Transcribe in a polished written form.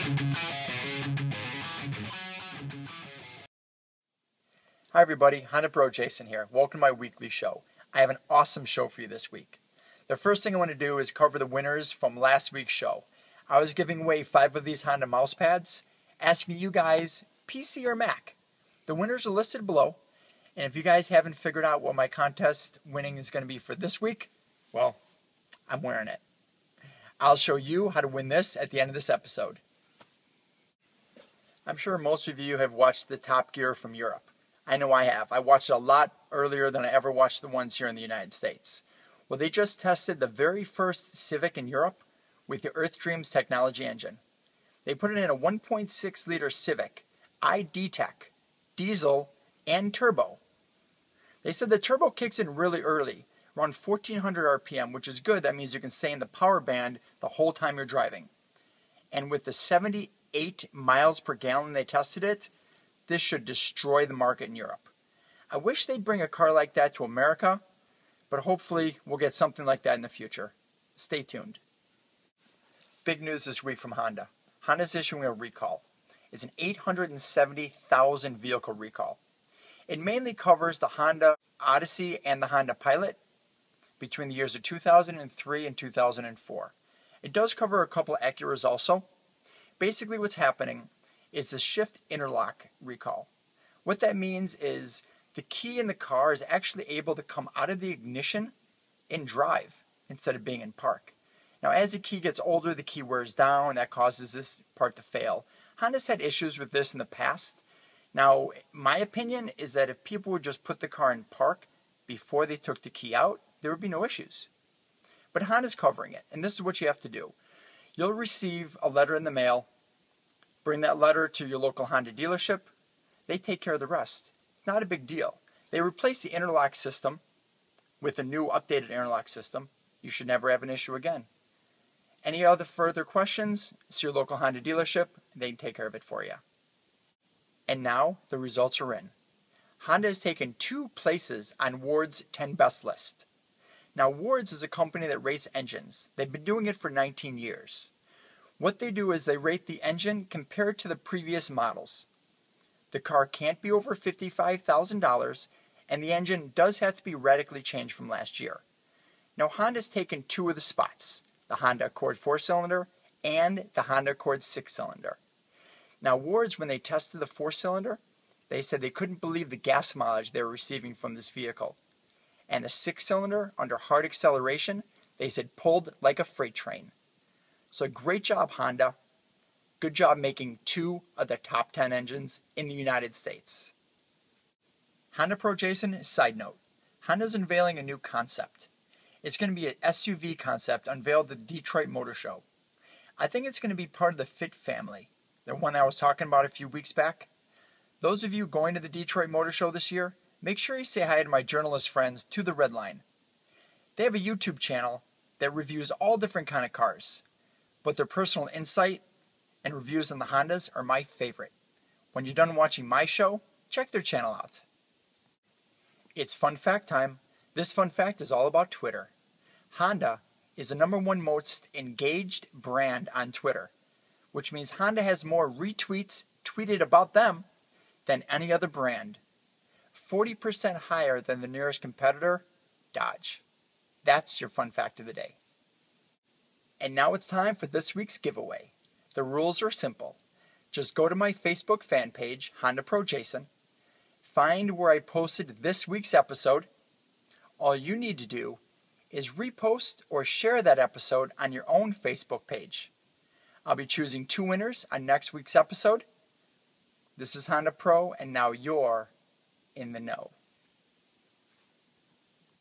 Hi everybody, HondaPro Jason here. Welcome to my weekly show. I have an awesome show for you this week. The first thing I want to do is cover the winners from last week's show. I was giving away 5 of these Honda mouse pads, asking you guys, PC or Mac. The winners are listed below, and if you guys haven't figured out what my contest winning is going to be for this week, well, I'm wearing it. I'll show you how to win this at the end of this episode. I'm sure most of you have watched the Top Gear from Europe. I know I have. I watched it a lot earlier than I ever watched the ones here in the United States. Well, they just tested the very first Civic in Europe with the Earth Dreams technology engine. They put it in a 1.6 liter Civic, ID-Tech, diesel, and turbo. They said the turbo kicks in really early, around 1400 RPM, which is good. That means you can stay in the power band the whole time you're driving. And with the 78 miles per gallon they tested it, this should destroy the market in Europe. I wish they'd bring a car like that to America, but hopefully we'll get something like that in the future. Stay tuned. Big news this week from Honda. Honda's issuing a recall. It's an 870,000 vehicle recall. It mainly covers the Honda Odyssey and the Honda Pilot between the years of 2003 and 2004. It does cover a couple of Acuras also. Basically what's happening is a shift interlock recall. What that means is the key in the car is actually able to come out of the ignition and drive instead of being in park. Now as the key gets older, the key wears down, and that causes this part to fail. Honda's had issues with this in the past. Now my opinion is that if people would just put the car in park before they took the key out, there would be no issues. But Honda's covering it, and this is what you have to do. You'll receive a letter in the mail. Bring that letter to your local Honda dealership. They take care of the rest. It's not a big deal. They replace the interlock system with a new updated interlock system. You should never have an issue again. Any other further questions? See your local Honda dealership. They can take care of it for you. And now the results are in. Honda has taken 2 places on Ward's 10 Best list. Now Ward's is a company that rates engines. They've been doing it for 19 years. What they do is they rate the engine compared to the previous models. The car can't be over $55,000, and the engine does have to be radically changed from last year. Now Honda's taken 2 of the spots, the Honda Accord 4-cylinder and the Honda Accord 6-cylinder. Now Ward's, when they tested the 4-cylinder, they said they couldn't believe the gas mileage they were receiving from this vehicle. And the 6-cylinder, under hard acceleration, they said pulled like a freight train. So great job, Honda. Good job making 2 of the top 10 engines in the United States. HondaPro Jason, side note. Honda's unveiling a new concept. It's going to be an SUV concept unveiled at the Detroit Motor Show. I think it's going to be part of the Fit family, the one I was talking about a few weeks back. Those of you going to the Detroit Motor Show this year, make sure you say hi to my journalist friends to the Red Line. They have a YouTube channel that reviews all different kind of cars. But their personal insight and reviews on the Hondas are my favorite. When you're done watching my show, check their channel out. It's fun fact time. This fun fact is all about Twitter. Honda is the #1 most engaged brand on Twitter, which means Honda has more retweets tweeted about them than any other brand. 40% higher than the nearest competitor, Dodge. That's your fun fact of the day. And now it's time for this week's giveaway. The rules are simple. Just go to my Facebook fan page, HondaPro Jason. Find where I posted this week's episode. All you need to do is repost or share that episode on your own Facebook page. I'll be choosing 2 winners on next week's episode. This is HondaPro, and now you're in the know.